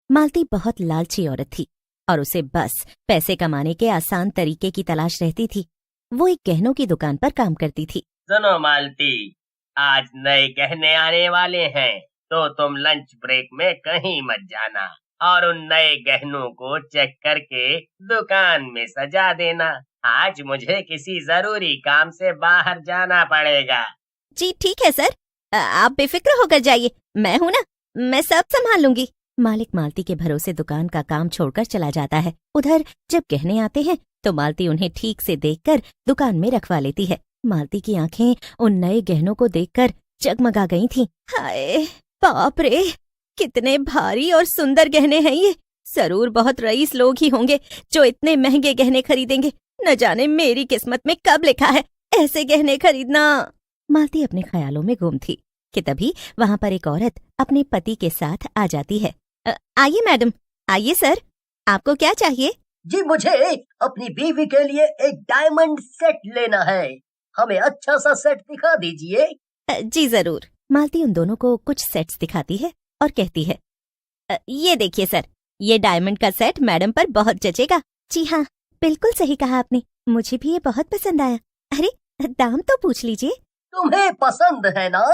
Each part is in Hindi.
मालती बहुत लालची औरत थी और उसे बस पैसे कमाने के आसान तरीके की तलाश रहती थी। वो एक गहनों की दुकान पर काम करती थी। सुनो मालती, आज नए गहने आने वाले हैं, तो तुम लंच ब्रेक में कहीं मत जाना और उन नए गहनों को चेक करके दुकान में सजा देना। आज मुझे किसी जरूरी काम से बाहर जाना पड़ेगा। जी ठीक है सर, आप बेफिक्र होकर जाइए, मैं हूं ना, मैं सब संभाल लूंगी। मालिक मालती के भरोसे दुकान का काम छोड़कर चला जाता है। उधर जब गहने आते हैं तो मालती उन्हें ठीक से देखकर दुकान में रखवा लेती है। मालती की आंखें उन नए गहनों को देखकर जगमगा गई थीं। हाय बाप रे, कितने भारी और सुंदर गहने हैं ये। जरूर बहुत रईस लोग ही होंगे जो इतने महंगे गहने खरीदेंगे। न जाने मेरी किस्मत में कब लिखा है ऐसे गहने खरीदना। मालती अपने ख्यालों में गुम थी कि तभी वहां पर एक औरत अपने पति के साथ आ जाती है। आइए मैडम, आइए सर, आपको क्या चाहिए? जी मुझे अपनी बीवी के लिए एक डायमंड सेट लेना है, हमें अच्छा सा सेट दिखा दीजिए। जी जरूर। मालती उन दोनों को कुछ सेट्स दिखाती है और कहती है, ये देखिए सर, ये डायमंड का सेट मैडम पर बहुत जचेगा। जी हाँ, बिल्कुल सही कहा आपने, मुझे भी ये बहुत पसंद आया। अरे दाम तो पूछ लीजिए। तुम्हें पसंद है ना,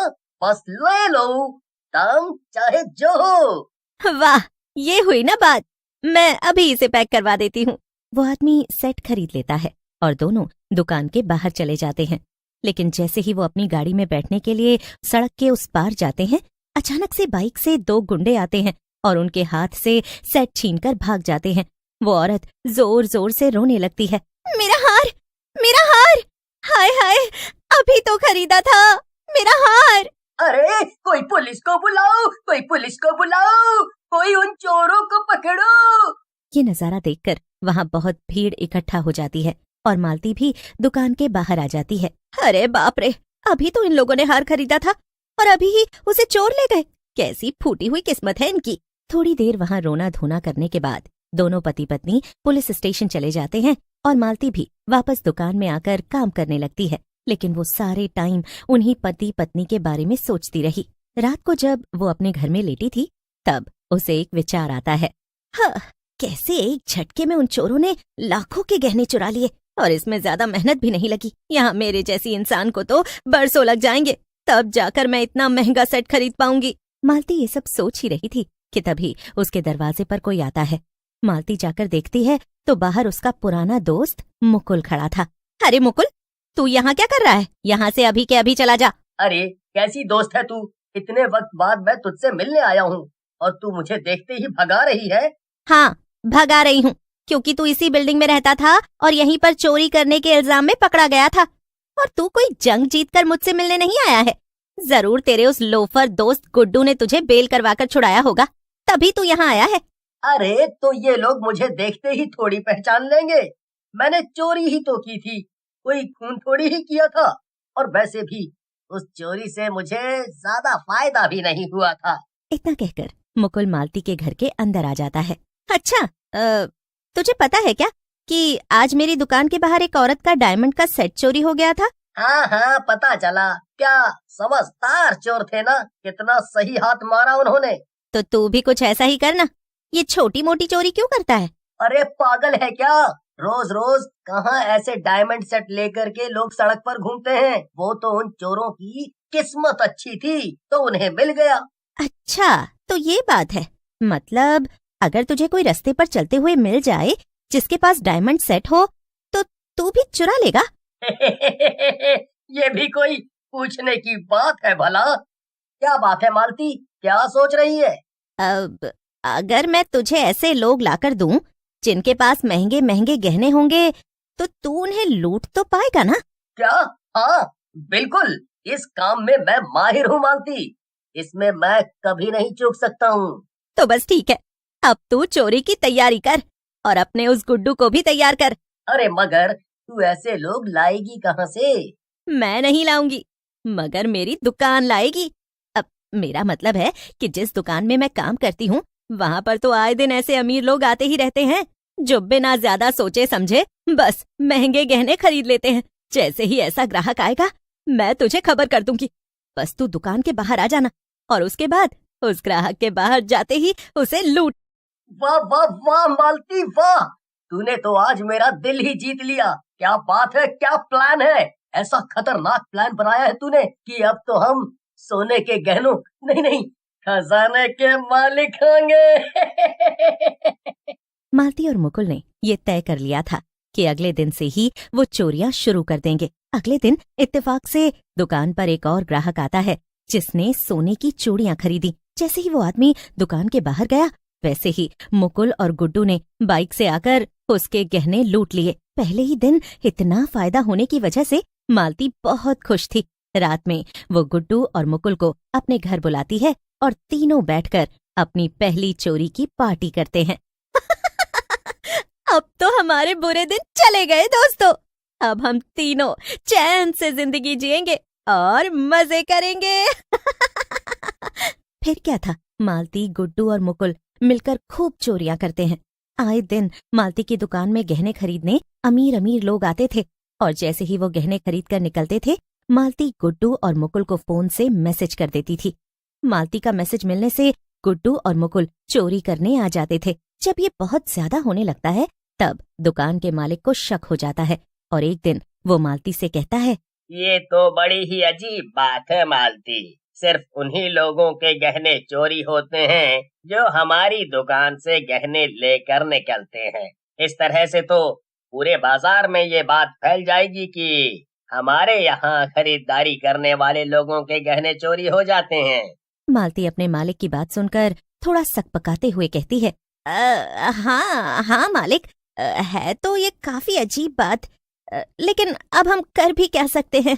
बस ले लो, दाम चाहे जो हो। वाह, ये हुई ना बात, मैं अभी इसे पैक करवा देती हूँ। वो आदमी सेट खरीद लेता है और दोनों दुकान के बाहर चले जाते हैं। लेकिन जैसे ही वो अपनी गाड़ी में बैठने के लिए सड़क के उस पार जाते हैं, अचानक से बाइक से दो गुंडे आते हैं और उनके हाथ से सेट छीनकर भाग जाते हैं। वो औरत जोर जोर से रोने लगती है। मेरा हार, मेरा हार, हाय हाय, अभी तो खरीदा था, मेरा हार। अरे कोई पुलिस को बुलाओ, कोई पुलिस को बुलाओ, कोई उन चोरों को पकड़ो। ये नजारा देखकर वहाँ बहुत भीड़ इकट्ठा हो जाती है और मालती भी दुकान के बाहर आ जाती है। अरे बाप रे, अभी तो इन लोगों ने हार खरीदा था और अभी ही उसे चोर ले गए। कैसी फूटी हुई किस्मत है इनकी। थोड़ी देर वहाँ रोना धोना करने के बाद दोनों पति पत्नी पुलिस स्टेशन चले जाते हैं और मालती भी वापस दुकान में आकर काम करने लगती है। लेकिन वो सारे टाइम उन्हीं पति पत्नी के बारे में सोचती रही। रात को जब वो अपने घर में लेटी थी तब उसे एक विचार आता है। हाँ, कैसे एक झटके में उन चोरों ने लाखों के गहने चुरा लिए और इसमें ज्यादा मेहनत भी नहीं लगी। यहाँ मेरे जैसी इंसान को तो बरसों लग जाएंगे, तब जाकर मैं इतना महंगा सेट खरीद पाऊंगी। मालती ये सब सोच ही रही थी कि तभी उसके दरवाजे पर कोई आता है। मालती जाकर देखती है तो बाहर उसका पुराना दोस्त मुकुल खड़ा था। अरे मुकुल, तू यहाँ क्या कर रहा है? यहाँ से अभी के अभी चला जा। अरे कैसी दोस्त है तू, इतने वक्त बाद मैं तुझसे मिलने आया हूँ और तू मुझे देखते ही भगा रही है। हाँ, भगा रही हूँ क्योंकि तू इसी बिल्डिंग में रहता था और यहीं पर चोरी करने के इल्जाम में पकड़ा गया था और तू कोई जंग जीतकर मुझसे मिलने नहीं आया है। जरूर तेरे उस लोफर दोस्त गुड्डू ने तुझे बेल करवाकर छुड़ाया होगा, तभी तू यहाँ आया है। अरे तो ये लोग मुझे देखते ही थोड़ी पहचान लेंगे, मैंने चोरी ही तो की थी, कोई खून थोड़ी ही किया था। और वैसे भी उस चोरी से मुझे ज्यादा फायदा भी नहीं हुआ था। इतना कहकर मुकुल मालती के घर के अंदर आ जाता है। अच्छा, तुझे पता है क्या कि आज मेरी दुकान के बाहर एक औरत का डायमंड का सेट चोरी हो गया था? हाँ हाँ पता चला, क्या समझदार चोर थे ना, कितना सही हाथ मारा उन्होंने। तो तू भी कुछ ऐसा ही करना, ये छोटी मोटी चोरी क्यों करता है? अरे पागल है क्या, रोज रोज कहाँ ऐसे डायमंड सेट लेकर के लोग सड़क पर घूमते हैं। वो तो उन चोरों की किस्मत अच्छी थी तो उन्हें मिल गया। अच्छा, तो ये बात है। मतलब अगर तुझे कोई रास्ते पर चलते हुए मिल जाए जिसके पास डायमंड सेट हो तो तू भी चुरा लेगा? ये भी कोई पूछने की बात है भला? क्या बात है मालती, क्या सोच रही है? अब अगर मैं तुझे ऐसे लोग लाकर दूं जिनके पास महंगे महंगे गहने होंगे तो तू उन्हें लूट तो पाएगा ना? क्या? हाँ बिल्कुल, इस काम में मैं माहिर हूँ मालती, इसमें मैं कभी नहीं चूक सकता हूँ। तो बस ठीक है, अब तू चोरी की तैयारी कर और अपने उस गुड्डू को भी तैयार कर। अरे मगर तू ऐसे लोग लाएगी कहाँ से? मैं नहीं लाऊंगी, मगर मेरी दुकान लाएगी। अब मेरा मतलब है कि जिस दुकान में मैं काम करती हूँ वहाँ पर तो आए दिन ऐसे अमीर लोग आते ही रहते हैं जो बिना ज्यादा सोचे समझे बस महंगे गहने खरीद लेते हैं। जैसे ही ऐसा ग्राहक आएगा मैं तुझे खबर कर दूंगी, बस तू दुकान के बाहर आ जाना और उसके बाद उस ग्राहक के बाहर जाते ही उसे लूट वाह वाह वाह मालती वाह, तूने तो आज मेरा दिल ही जीत लिया। क्या बात है, क्या प्लान है। ऐसा खतरनाक प्लान बनाया है तूने कि अब तो हम सोने के गहनों, नहीं नहीं, खजाने के मालिक होंगे। मालती और मुकुल ने ये तय कर लिया था कि अगले दिन से ही वो चोरियां शुरू कर देंगे। अगले दिन इत्तेफाक से दुकान पर एक और ग्राहक आता है जिसने सोने की चूड़ियां खरीदी। जैसे ही वो आदमी दुकान के बाहर गया, वैसे ही मुकुल और गुड्डू ने बाइक से आकर उसके गहने लूट लिए। पहले ही दिन इतना फायदा होने की वजह से मालती बहुत खुश थी। रात में वो गुड्डू और मुकुल को अपने घर बुलाती है और तीनों बैठकर अपनी पहली चोरी की पार्टी करते हैं। अब तो हमारे बुरे दिन चले गए दोस्तों। अब हम तीनों चैन से जिंदगी जिएंगे और मजे करेंगे। फिर क्या था, मालती, गुड्डू और मुकुल मिलकर खूब चोरियां करते हैं। आए दिन मालती की दुकान में गहने खरीदने अमीर अमीर लोग आते थे और जैसे ही वो गहने खरीद कर निकलते थे, मालती गुड्डू और मुकुल को फोन से मैसेज कर देती थी। मालती का मैसेज मिलने से गुड्डू और मुकुल चोरी करने आ जाते थे। जब ये बहुत ज्यादा होने लगता है तब दुकान के मालिक को शक हो जाता है और एक दिन वो मालती से कहता है, ये तो बड़ी ही अजीब बात है मालती। सिर्फ उन्हीं लोगों के गहने चोरी होते हैं जो हमारी दुकान से गहने लेकर निकलते हैं। इस तरह से तो पूरे बाजार में ये बात फैल जाएगी कि हमारे यहाँ खरीदारी करने वाले लोगों के गहने चोरी हो जाते हैं। मालती अपने मालिक की बात सुनकर थोड़ा सकपकाते हुए कहती है, हाँ हाँ मालिक, है तो ये काफी अजीब बात, लेकिन अब हम कर भी क्या सकते हैं।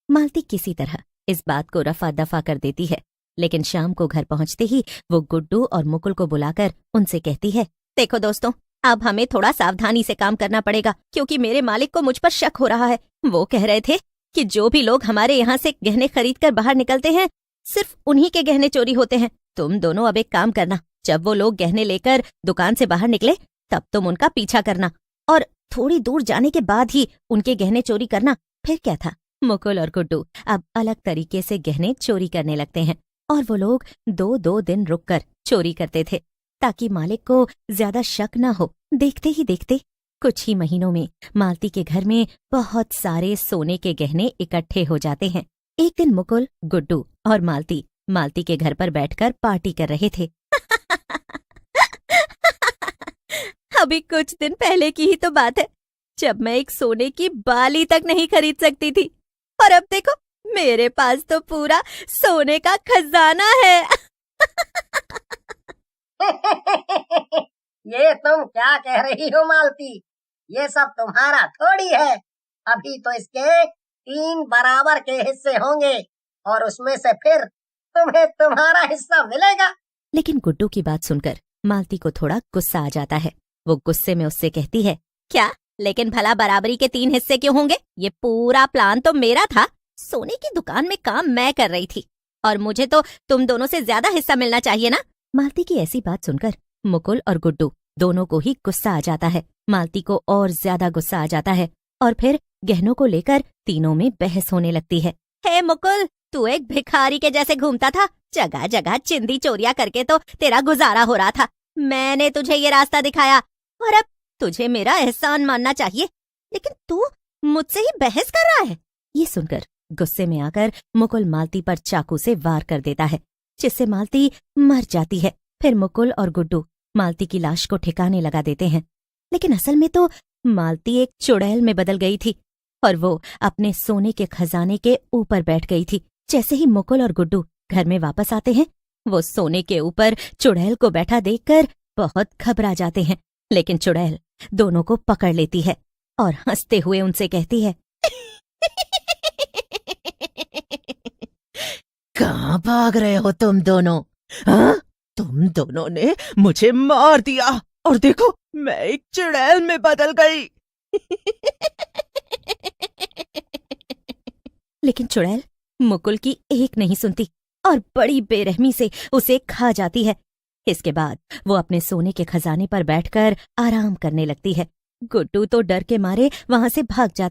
मालती किसी तरह इस बात को रफा दफा कर देती है, लेकिन शाम को घर पहुंचते ही वो गुड्डू और मुकुल को बुलाकर उनसे कहती है, देखो दोस्तों, अब हमें थोड़ा सावधानी से काम करना पड़ेगा क्योंकि मेरे मालिक को मुझ पर शक हो रहा है। वो कह रहे थे कि जो भी लोग हमारे यहाँ से गहने खरीद कर बाहर निकलते हैं सिर्फ उन्हीं के गहने चोरी होते हैं। तुम दोनों अब एक काम करना, जब वो लोग गहने लेकर दुकान से बाहर निकले तब तुम उनका पीछा करना और थोड़ी दूर जाने के बाद ही उनके गहने चोरी करना। फिर क्या था, मुकुल और गुड्डू अब अलग तरीके से गहने चोरी करने लगते हैं और वो लोग 2-2 दिन रुककर चोरी करते थे ताकि मालिक को ज्यादा शक न हो। देखते ही देखते कुछ ही महीनों में मालती के घर में बहुत सारे सोने के गहने इकट्ठे हो जाते हैं। एक दिन मुकुल, गुड्डू और मालती के घर पर बैठकर पार्टी कर रहे थे। अभी कुछ दिन पहले की ही तो बात है जब मैं एक सोने की बाली तक नहीं खरीद सकती थी और अब देखो मेरे पास तो पूरा सोने का खजाना है। ये तुम क्या कह रही हो मालती, ये सब तुम्हारा थोड़ी है। अभी तो इसके 3 बराबर के हिस्से होंगे और उसमें से फिर तुम्हें तुम्हारा हिस्सा मिलेगा। लेकिन गुड्डू की बात सुनकर मालती को थोड़ा गुस्सा आ जाता है। वो गुस्से में उससे कहती है, क्या, लेकिन भला बराबरी के 3 हिस्से क्यों होंगे? ये पूरा प्लान तो मेरा था। सोने की दुकान में काम मैं कर रही थी और मुझे तो तुम दोनों से ज्यादा हिस्सा मिलना चाहिए ना। मालती की ऐसी बात सुनकर मुकुल और गुड्डू दोनों को ही गुस्सा आ जाता है। मालती को और ज्यादा गुस्सा आ जाता है और फिर गहनों को लेकर तीनों में बहस होने लगती है। हे मुकुल, तू एक भिखारी के जैसे घूमता था, जगह जगह चिंदी चोरियां करके तो तेरा गुजारा हो रहा था। मैंने तुझे ये रास्ता दिखाया और अब तुझे मेरा एहसान मानना चाहिए, लेकिन तू मुझसे ही बहस कर रहा है। ये सुनकर गुस्से में आकर मुकुल मालती पर चाकू से वार कर देता है, जिससे मालती मर जाती है। फिर मुकुल और गुड्डू मालती की लाश को ठिकाने लगा देते हैं, लेकिन असल में तो मालती एक चुड़ैल में बदल गई थी और वो अपने सोने के खजाने के ऊपर बैठ गई थी। जैसे ही मुकुल और गुड्डू घर में वापस आते हैं, वो सोने के ऊपर चुड़ैल को बैठा देखकर बहुत घबरा जाते हैं, लेकिन चुड़ैल दोनों को पकड़ लेती है और हंसते हुए उनसे कहती है, कहाँ भाग रहे हो तुम दोनों? हाँ? तुम दोनों ने मुझे मार दिया और देखो मैं एक चुड़ैल में बदल गई। लेकिन चुड़ैल मुकुल की एक नहीं सुनती और बड़ी बेरहमी से उसे खा जाती है। इसके बाद वो अपने सोने के खजाने पर बैठकर आराम करने लगती है। गुड्डू तो डर के मारे वहां से भाग जाता है।